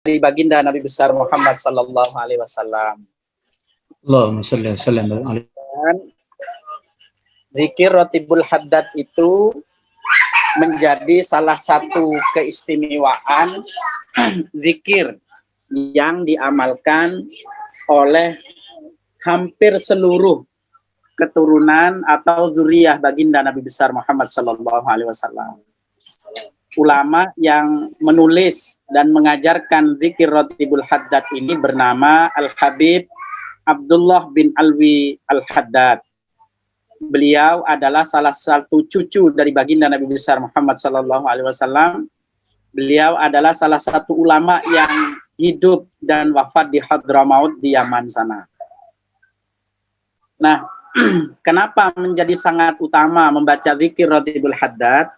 dari baginda Nabi besar Muhammad sallallahu alaihi wasallam. Allahumma shalli wa sallim alaihi. Zikir Ratibul Haddad itu menjadi salah satu keistimewaan zikir yang diamalkan oleh hampir seluruh keturunan atau zuriyah baginda Nabi besar Muhammad sallallahu alaihi wasallam. Ulama yang menulis dan mengajarkan zikir Ratibul Haddad ini bernama Al-Habib Abdullah bin Alwi Al-Haddad. Beliau adalah salah satu cucu dari baginda Nabi besar Muhammad sallallahu alaihi wasallam. Beliau adalah salah satu ulama yang hidup dan wafat di Hadramaut di Yaman sana. Nah, kenapa menjadi sangat utama membaca zikir Ratibul Haddad?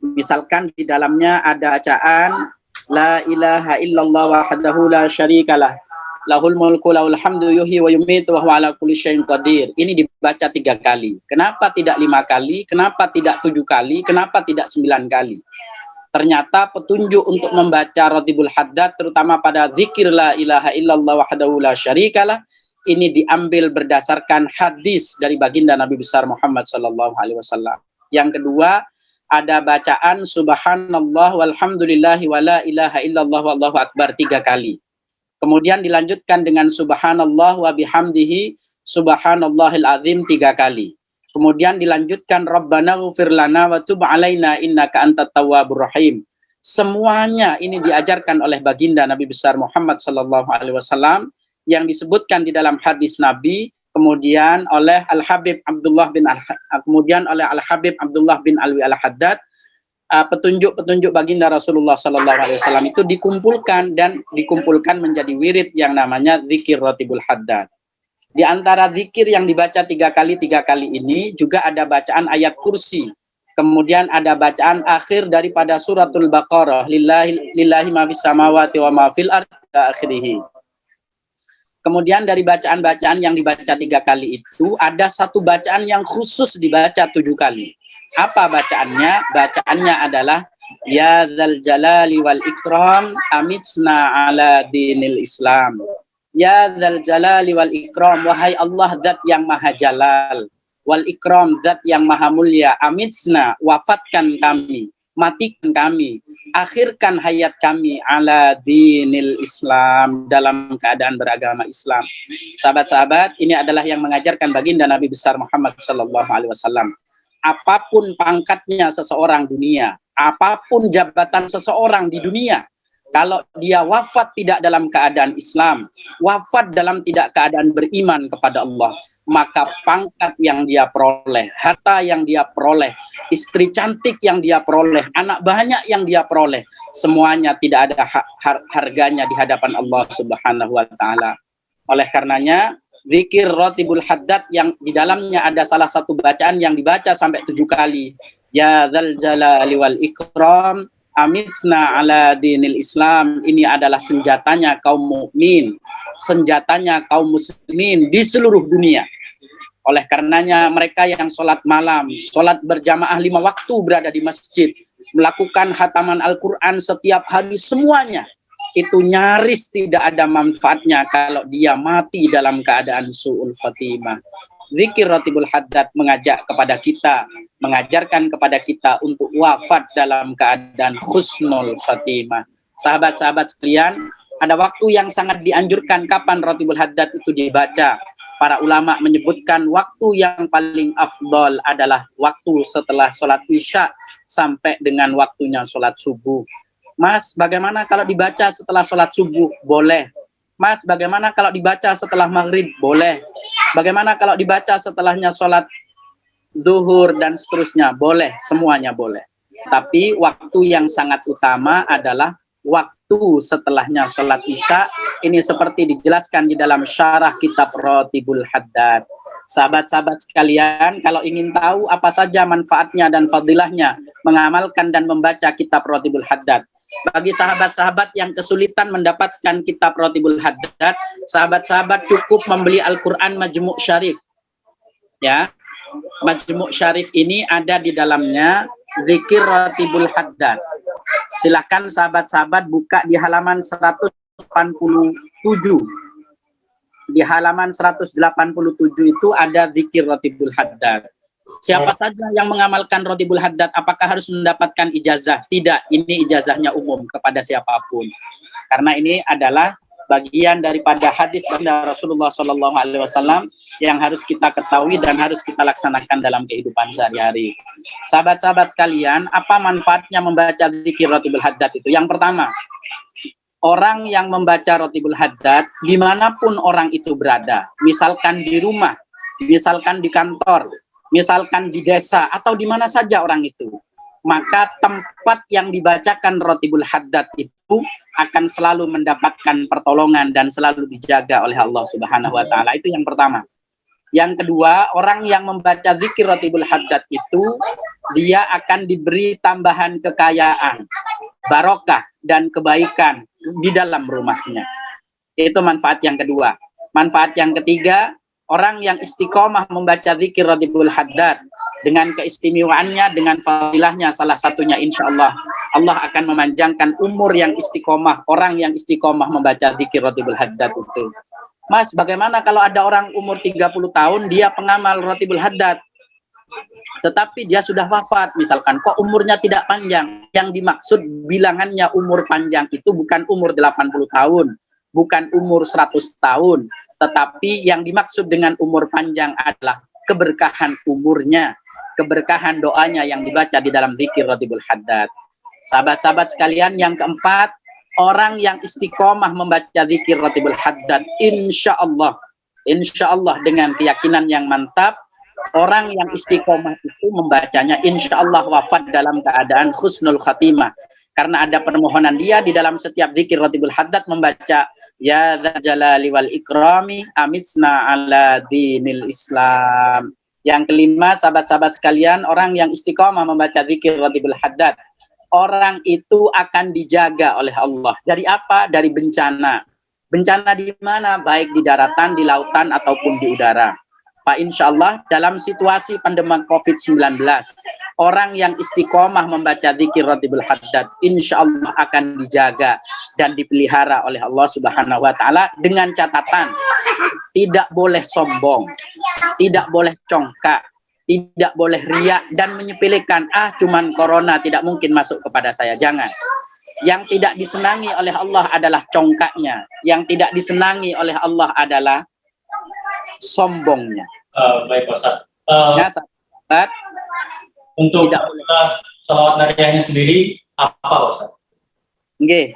Misalkan di dalamnya ada bacaan La ilaha illallah wahdahu la syarikalah lahul mulku lahul hamdu yuhyi wa yumitu wa huwa ala kulli syai'in qadir. Ini dibaca 3 kali. Kenapa tidak 5 kali? Kenapa tidak 7 kali? Kenapa tidak 9 kali? Ternyata petunjuk untuk membaca Ratibul Haddad terutama pada zikir La ilaha illallah wahdahu la syarikalah ini diambil berdasarkan hadis dari baginda Nabi besar Muhammad sallallahu alaihi wasallam. Yang kedua, ada bacaan subhanallah walhamdulillahi wa la ilaha illallah wallahu akbar 3 kali. Kemudian dilanjutkan dengan subhanallah wa bihamdihi subhanallahil azim 3 kali. Kemudian dilanjutkan rabbana ghfir lana wa tub alaina innaka antat tawwabur rahim. Semuanya ini diajarkan oleh baginda Nabi besar Muhammad sallallahu alaihi wasallam yang disebutkan di dalam hadis Nabi. Kemudian oleh Al-Habib Abdullah bin Al-Habib Abdullah bin Alwi Al-Haddad, petunjuk-petunjuk baginda Rasulullah sallallahu alaihi wasallam itu dikumpulkan menjadi wirid yang namanya zikir Ratibul Haddad. Di antara zikir yang dibaca 3 kali ini juga ada bacaan ayat kursi. Kemudian ada bacaan akhir daripada suratul Baqarah, lillahi ma fis samawati wa ma fil ardi akhirih. Kemudian dari bacaan-bacaan yang dibaca 3 kali itu, ada satu bacaan yang khusus dibaca 7 kali. Apa bacaannya? Bacaannya adalah, Ya dzal jalali wal ikram, amitsna ala dinil Islam. Ya dzal jalali wal ikram, wahai Allah zat yang maha jalal. Wal ikram, zat yang maha mulia. Amitsna, wafatkan kami. Matikan kami, akhirkan hayat kami ala dinil Islam, dalam keadaan beragama Islam. Sahabat-sahabat, ini adalah yang mengajarkan baginda Nabi besar Muhammad sallallahu alaihi wasallam. Apapun pangkatnya seseorang dunia, apapun jabatan seseorang di dunia, kalau dia wafat tidak dalam keadaan Islam, wafat dalam tidak keadaan beriman kepada Allah, maka pangkat yang dia peroleh, harta yang dia peroleh, istri cantik yang dia peroleh, anak banyak yang dia peroleh, semuanya tidak ada harganya di hadapan Allah Subhanahu wa taala. Oleh karenanya, zikir Ratibul Haddad yang di dalamnya ada salah satu bacaan yang dibaca sampai 7 kali. Ya dzal jalali wal ikram, amitsna ala dinil Islam. Ini adalah senjatanya kaum mukmin, senjatanya kaum muslimin di seluruh dunia. Oleh karenanya mereka yang sholat malam, sholat berjamaah 5 waktu berada di masjid, melakukan khataman Al-Quran setiap hari, semuanya itu nyaris tidak ada manfaatnya kalau dia mati dalam keadaan su'ul khatimah. Zikir Ratibul Haddad mengajak kepada kita, mengajarkan kepada kita untuk wafat dalam keadaan husnul khatimah. Sahabat-sahabat sekalian, ada waktu yang sangat dianjurkan kapan Ratibul Haddad itu dibaca. Para ulama menyebutkan waktu yang paling afdol adalah waktu setelah sholat isya sampai dengan waktunya sholat subuh. Mas, bagaimana kalau dibaca setelah sholat subuh? Boleh. Mas, bagaimana kalau dibaca setelah maghrib? Boleh. Bagaimana kalau dibaca setelahnya sholat duhur dan seterusnya? Boleh, semuanya boleh. Tapi waktu yang sangat utama adalah waktu setelahnya sholat isya. Ini seperti dijelaskan di dalam syarah kitab Ratibul Haddad. Sahabat-sahabat sekalian, kalau ingin tahu apa saja manfaatnya dan fadilahnya mengamalkan dan membaca kitab Ratibul Haddad, bagi sahabat-sahabat yang kesulitan mendapatkan kitab Ratibul Haddad, sahabat-sahabat cukup membeli Al-Quran Majmu' Syarif. Ya, Majmu' Syarif ini ada di dalamnya zikir Ratibul Haddad. Silahkan sahabat-sahabat buka di halaman 187. Di halaman 187 itu ada zikir Ratibul Haddad. Siapa saja yang mengamalkan Ratibul Haddad, apakah harus mendapatkan ijazah? Tidak, ini ijazahnya umum kepada siapapun. Karena ini adalah bagian daripada hadis dari Rasulullah SAW yang harus kita ketahui dan harus kita laksanakan dalam kehidupan sehari-hari. Sahabat-sahabat sekalian, apa manfaatnya membaca zikir Ratibul Haddad itu? Yang pertama, orang yang membaca Ratibul Haddad dimanapun orang itu berada, misalkan di rumah, misalkan di kantor, misalkan di desa, atau di mana saja orang itu, maka tempat yang dibacakan Ratibul Haddad itu akan selalu mendapatkan pertolongan dan selalu dijaga oleh Allah Subhanahu wa taala. Itu yang pertama. Yang kedua, orang yang membaca zikir Ratibul Haddad itu dia akan diberi tambahan kekayaan, barokah dan kebaikan di dalam rumahnya. Itu manfaat yang kedua. Manfaat yang ketiga, orang yang istiqomah membaca zikir Ratibul Haddad dengan keistimewaannya, dengan fadilahnya, salah satunya insya Allah akan memanjangkan umur yang istiqomah, orang yang istiqomah membaca zikir Ratibul Haddad itu. Mas, bagaimana kalau ada orang umur 30 tahun, dia pengamal Ratibul Haddad, tetapi dia sudah wafat misalkan, kok umurnya tidak panjang? Yang dimaksud bilangannya umur panjang itu bukan umur 80 tahun, bukan umur 100 tahun, tetapi yang dimaksud dengan umur panjang adalah keberkahan umurnya, keberkahan doanya yang dibaca di dalam zikir Ratibul Haddad. Sahabat-sahabat sekalian, yang keempat, orang yang istiqomah membaca zikir Ratibul Haddad, insya Allah dengan keyakinan yang mantap, orang yang istiqomah itu membacanya insya Allah wafat dalam keadaan husnul khatimah. Karena ada permohonan dia di dalam setiap zikir Ratibul Haddad membaca ya dzal jalali wal ikrami amitsna ala dinil Islam. Yang kelima, sahabat-sahabat sekalian, orang yang istiqomah membaca zikir Ratibul Haddad, orang itu akan dijaga oleh Allah. Dari apa? Dari bencana. Bencana di mana? Baik di daratan, di lautan, ataupun di udara. Pak, insya Allah dalam situasi pandemi COVID-19, orang yang istiqomah membaca zikir Ratibul Haddad, insya Allah akan dijaga dan dipelihara oleh Allah Subhanahu wa taala, dengan catatan tidak boleh sombong, tidak boleh congkak, tidak boleh riak dan menyepelekan, cuman corona tidak mungkin masuk kepada saya. Jangan. Yang tidak disenangi oleh Allah adalah congkaknya, yang tidak disenangi oleh Allah adalah sombongnya. Baik Ustaz. Ya, sahabat, Untuk salawat nariyahnya sendiri apa Ustaz? Oke.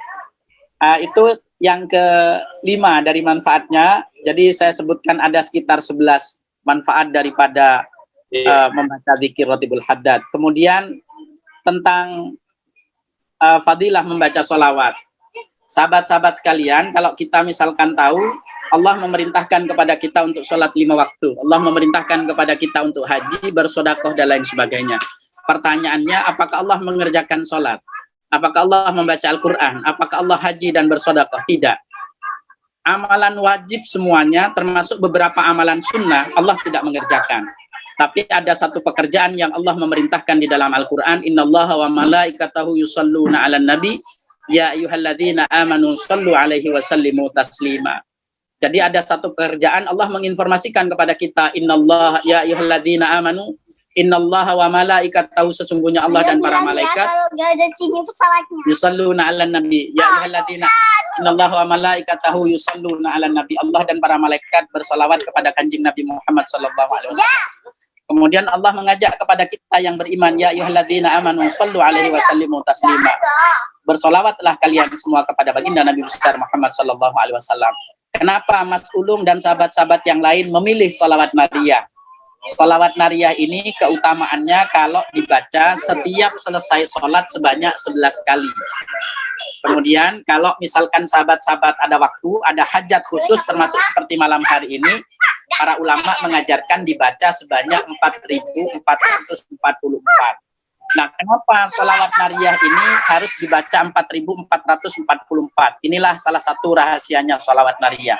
Itu yang kelima dari manfaatnya. Jadi saya sebutkan ada sekitar 11 manfaat daripada membaca zikir Ratibul Haddad. Kemudian tentang fadilah membaca sholawat. Sahabat-sahabat sekalian, kalau kita misalkan tahu Allah memerintahkan kepada kita untuk sholat 5 waktu, Allah memerintahkan kepada kita untuk haji, bersedekah dan lain sebagainya. Pertanyaannya, apakah Allah mengerjakan sholat? Apakah Allah membaca Al-Quran? Apakah Allah haji dan bersedekah? Tidak. Amalan wajib semuanya, termasuk beberapa amalan sunnah, Allah tidak mengerjakan. Tapi ada satu pekerjaan yang Allah memerintahkan di dalam Al-Quran, innallaha wa malaikatahu yusalluna 'alan nabi ya ayyuhalladzina amanu shallu 'alaihi wa sallimu taslima. Jadi ada satu pekerjaan, Allah menginformasikan kepada kita, innallaha ya ayyuhalladzina amanu innallaha wa malaikatahu, sesungguhnya Allah dan para malaikat yusalluna 'alan nabi ya ayyuhalladzina innallaha wa malaikatahu yusalluna 'alan nabi. Allah dan para malaikat bersalawat kepada kanjeng Nabi Muhammad sallallahu alaihi wasallam. Kemudian Allah mengajak kepada kita yang beriman, ya ayyuhalladzina amanu shallu 'alaihi wa sallimu taslima. Bersolawatlah kalian semua kepada baginda Nabi besar Muhammad sallallahu alaihi wasallam. Kenapa Mas Ulung dan sahabat-sahabat yang lain memilih sholawat nariyah? Sholawat nariyah ini keutamaannya kalau dibaca setiap selesai sholat sebanyak 11 kali. Kemudian kalau misalkan sahabat-sahabat ada waktu, ada hajat khusus termasuk seperti malam hari ini, para ulama mengajarkan dibaca sebanyak 4.444. Nah, kenapa sholawat nariyah ini harus dibaca 4.444? Inilah salah satu rahasianya sholawat nariyah.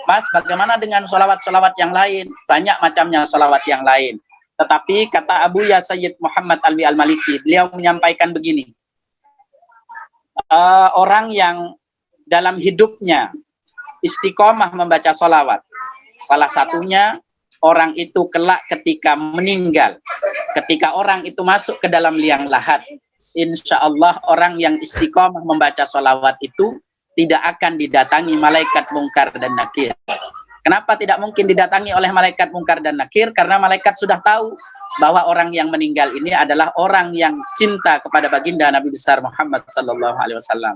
Mas, bagaimana dengan sholawat-sholawat yang lain? Banyak macamnya sholawat yang lain. Tetapi kata Abu Ya Sayyid Muhammad Alwi Al-Maliki, beliau menyampaikan begini. orang yang dalam hidupnya istiqomah membaca sholawat. Salah satunya orang itu kelak ketika meninggal, ketika orang itu masuk ke dalam liang lahat, insya Allah orang yang istiqomah membaca sholawat itu tidak akan didatangi malaikat mungkar dan nakir. Kenapa tidak mungkin didatangi oleh malaikat mungkar dan nakir? Karena malaikat sudah tahu bahwa orang yang meninggal ini adalah orang yang cinta kepada baginda Nabi besar Muhammad sallallahu alaihi wasallam.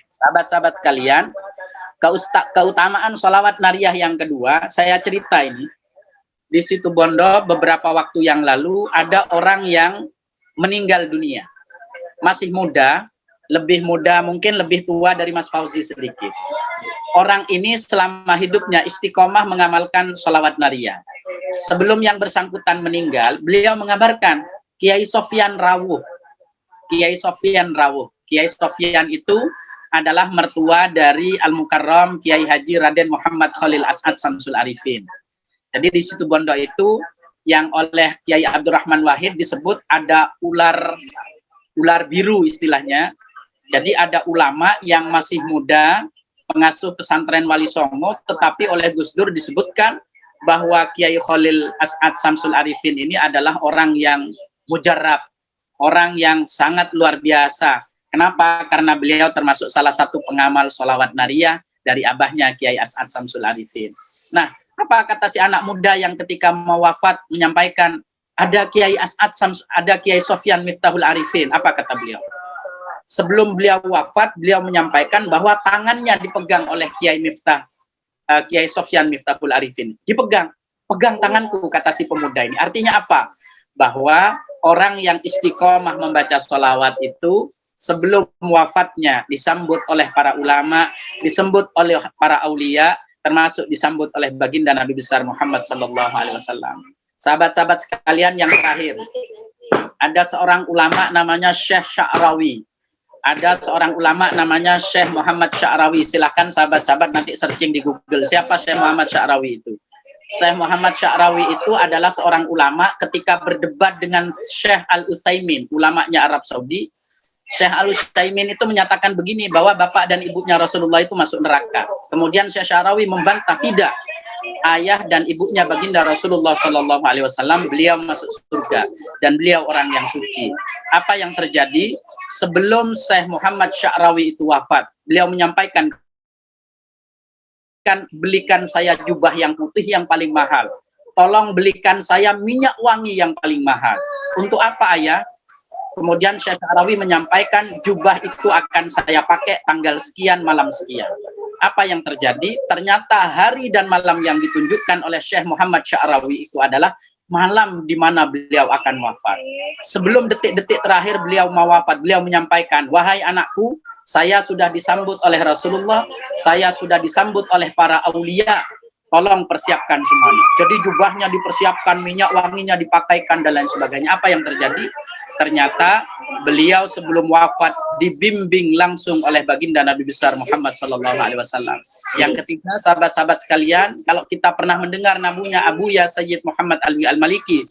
Sahabat-sahabat sekalian, keutamaan sholawat nariyah yang kedua, saya cerita ini. Di Situ Bondo beberapa waktu yang lalu ada orang yang meninggal dunia. Masih muda, lebih muda, mungkin lebih tua dari Mas Fauzi sedikit. Orang ini selama hidupnya istiqomah mengamalkan sholawat nariyah. Sebelum yang bersangkutan meninggal, beliau mengabarkan Kiai Sofyan Rawuh. Kiai Sofyan Rawuh. Kiai Sofyan itu adalah mertua dari Al-Mukarram Kiai Haji Raden Muhammad Khalil As'ad Samsul Arifin. Jadi di Situ Bondo itu yang oleh Kiai Abdurrahman Wahid disebut ada ular biru istilahnya. Jadi ada ulama yang masih muda, pengasuh pesantren Wali Songo, tetapi oleh Gus Dur disebutkan bahwa Kiai Khalil As'ad Samsul Arifin ini adalah orang yang mujarab, orang yang sangat luar biasa. Kenapa? Karena beliau termasuk salah satu pengamal sholawat nariyah dari abahnya Kiai As'ad Samsul Arifin. Nah, apa kata si anak muda yang ketika mau wafat menyampaikan ada Kiai As'ad ada Kiai Sofyan Miftahul Arifin? Apa kata beliau? Sebelum beliau wafat, beliau menyampaikan bahwa tangannya dipegang oleh Kiai Miftah, Kiai Sofyan Miftahul Arifin. Dipegang, pegang tanganku, kata si pemuda ini. Artinya apa? Bahwa orang yang istiqomah membaca sholawat itu sebelum wafatnya disambut oleh para ulama, disambut oleh para aulia, termasuk disambut oleh baginda Nabi besar Muhammad sallallahu alaihi wasallam. Sahabat-sahabat sekalian yang terakhir, ada seorang ulama namanya Syekh Sya'rawi. Ada seorang ulama namanya Syekh Muhammad Sya'rawi. Silahkan sahabat-sahabat nanti searching di Google. Siapa Syekh Muhammad Sya'rawi itu? Syekh Muhammad Sya'rawi itu adalah seorang ulama ketika berdebat dengan Syekh Al-Utsaimin, ulamanya Arab Saudi. Syekh Al-Utsaimin itu menyatakan begini, bahwa bapak dan ibunya Rasulullah itu masuk neraka. Kemudian Syekh Sya'rawi membantah, tidak. Ayah dan ibunya baginda Rasulullah Sallallahu Alaihi Wasallam, beliau masuk surga dan beliau orang yang suci. Apa yang terjadi? Sebelum Syekh Muhammad Sya'rawi itu wafat, beliau menyampaikan, belikan saya jubah yang putih yang paling mahal. Tolong belikan saya minyak wangi yang paling mahal. Untuk apa, ayah? Kemudian Syekh Sya'rawi menyampaikan, jubah itu akan saya pakai tanggal sekian, malam sekian. Apa yang terjadi? Ternyata hari dan malam yang ditunjukkan oleh Syekh Muhammad Sya'rawi itu adalah malam di mana beliau akan wafat. Sebelum detik-detik terakhir beliau mau wafat, beliau menyampaikan, wahai anakku, saya sudah disambut oleh Rasulullah, saya sudah disambut oleh para aulia, tolong persiapkan semuanya. Jadi jubahnya dipersiapkan, minyak wanginya dipakaikan, dan lain sebagainya. Apa yang terjadi? Ternyata beliau sebelum wafat dibimbing langsung oleh baginda Nabi besar Muhammad Sallallahu Alaihi Wasallam. Yang ketiga, sahabat-sahabat sekalian, kalau kita pernah mendengar namanya Abuya Sayyid Muhammad Alwi Al-Maliki,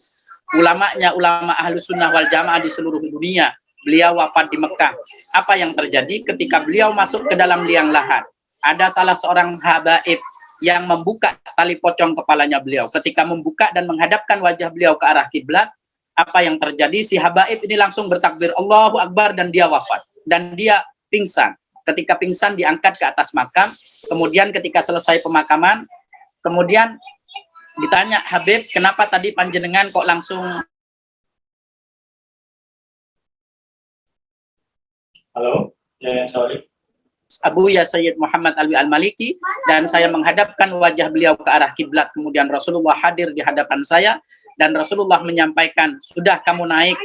ulamanya ulama ahlu sunnah wal jamaah di seluruh dunia, beliau wafat di Mekah. Apa yang terjadi? Ketika beliau masuk ke dalam liang lahat, ada salah seorang habaib yang membuka tali pocong kepalanya beliau. Ketika membuka dan menghadapkan wajah beliau ke arah kiblat, apa yang terjadi? Si habaib ini langsung bertakbir Allahu Akbar dan dia wafat. Dan dia pingsan. Ketika pingsan diangkat ke atas makam. Kemudian ketika selesai pemakaman, kemudian ditanya, Habib, kenapa tadi panjenengan kok langsung... Halo, ya, sorry. Abuya Sayyid Muhammad Alwi Al-Maliki, dan saya menghadapkan wajah beliau ke arah kiblat. Kemudian Rasulullah hadir di hadapan saya, dan Rasulullah menyampaikan, sudah kamu naik,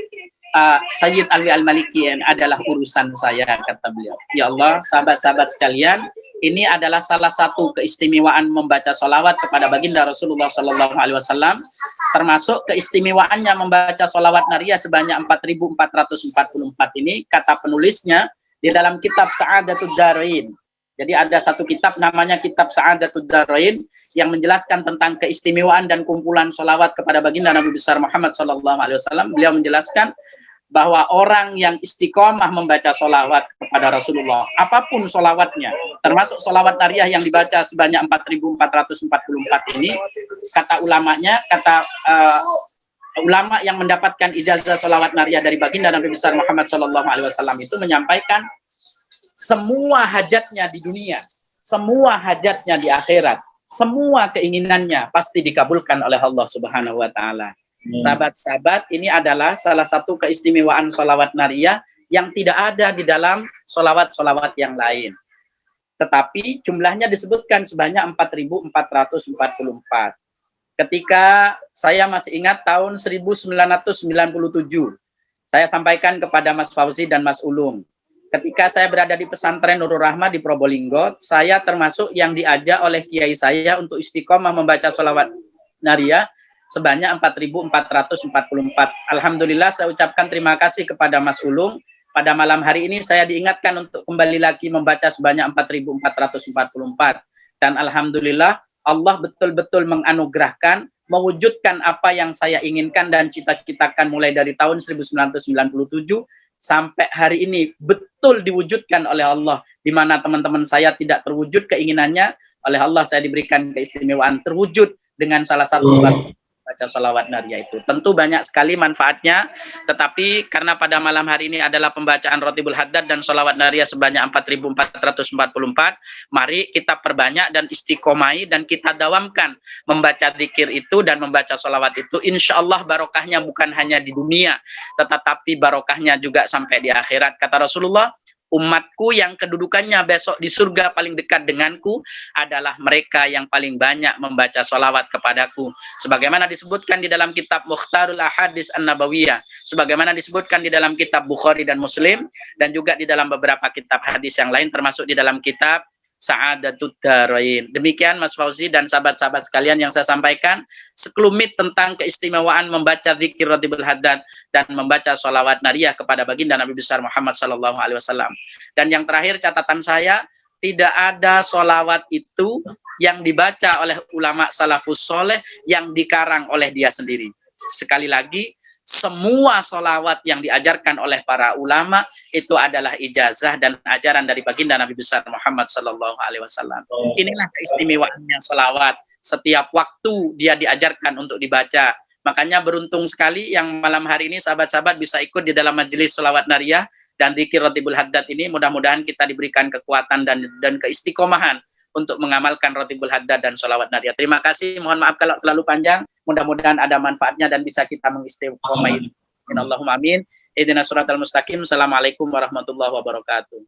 Sayyid Alwi Al-Maliki adalah urusan saya, kata beliau. Ya Allah, sahabat-sahabat sekalian, ini adalah salah satu keistimewaan membaca sholawat kepada baginda Rasulullah Sallallahu Alaihi Wasallam, termasuk keistimewaannya membaca sholawat nariyah sebanyak 4.444 ini, kata penulisnya, di dalam kitab Sa'adatud Darain. Jadi ada satu kitab namanya Kitab Sa'adatud Darain yang menjelaskan tentang keistimewaan dan kumpulan sholawat kepada baginda Nabi besar Muhammad Sallallahu Alaihi Wasallam. Beliau menjelaskan bahwa orang yang istiqomah membaca sholawat kepada Rasulullah, apapun sholawatnya, termasuk sholawat nariyah yang dibaca sebanyak 4.444 ini, kata ulamanya, ulama yang mendapatkan ijazah sholawat nariyah dari baginda Nabi besar Muhammad SAW itu menyampaikan semua hajatnya di dunia, semua hajatnya di akhirat, semua keinginannya pasti dikabulkan oleh Allah Subhanahu wa Ta'ala. Sahabat-sahabat, ini adalah salah satu keistimewaan sholawat nariyah yang tidak ada di dalam sholawat-sholawat yang lain. Tetapi jumlahnya disebutkan sebanyak 4.444. Ketika saya masih ingat tahun 1997, saya sampaikan kepada Mas Fauzi dan Mas Ulum. Ketika saya berada di pesantren Nurul Rahmah di Probolinggo, saya termasuk yang diajak oleh kiai saya untuk istiqomah membaca sholawat nariyah sebanyak 4.444. Alhamdulillah saya ucapkan terima kasih kepada Mas Ulum. Pada malam hari ini saya diingatkan untuk kembali lagi membaca sebanyak 4.444. Dan alhamdulillah Allah betul-betul menganugerahkan, mewujudkan apa yang saya inginkan dan cita-citakan mulai dari tahun 1997 sampai hari ini betul diwujudkan oleh Allah. Di mana teman-teman saya tidak terwujud keinginannya, oleh Allah saya diberikan keistimewaan terwujud dengan salah satu baca sholawat nariyah itu. Tentu banyak sekali manfaatnya, tetapi karena pada malam hari ini adalah pembacaan Rotibul Haddad dan sholawat nariyah sebanyak 4.444, mari kita perbanyak dan istiqomai dan kita dawamkan membaca zikir itu dan membaca sholawat itu. Insya Allah barokahnya bukan hanya di dunia, tetapi barokahnya juga sampai di akhirat. Kata Rasulullah, umatku yang kedudukannya besok di surga paling dekat denganku adalah mereka yang paling banyak membaca sholawat kepadaku. Sebagaimana disebutkan di dalam kitab Mukhtarul Ahadits An-Nabawiyah, sebagaimana disebutkan di dalam kitab Bukhari dan Muslim, dan juga di dalam beberapa kitab hadis yang lain, termasuk di dalam kitab Sa'adatud Darain. Demikian Mas Fauzi dan sahabat-sahabat sekalian yang saya sampaikan sekelumit tentang keistimewaan membaca zikir Rotibul Haddad dan membaca sholawat nariyah kepada baginda Nabi besar Muhammad SAW. Dan yang terakhir catatan saya, tidak ada sholawat itu yang dibaca oleh ulama salafus soleh yang dikarang oleh dia sendiri. Sekali lagi, semua sholawat yang diajarkan oleh para ulama itu adalah ijazah dan ajaran dari baginda Nabi besar Muhammad SAW. Inilah keistimewaannya sholawat. Setiap waktu dia diajarkan untuk dibaca. Makanya beruntung sekali yang malam hari ini sahabat-sahabat bisa ikut di dalam majelis sholawat nariyah dan zikir Rotibul Haddad ini. Mudah-mudahan kita diberikan kekuatan dan keistiqomahan untuk mengamalkan Rotibul Haddad dan sholawat nariyah. Terima kasih, mohon maaf kalau terlalu panjang. Mudah-mudahan ada manfaatnya dan bisa kita mengistiqomai. Allahumma amin. Ihdinas siratal mustaqim. Assalamualaikum warahmatullahi wabarakatuh.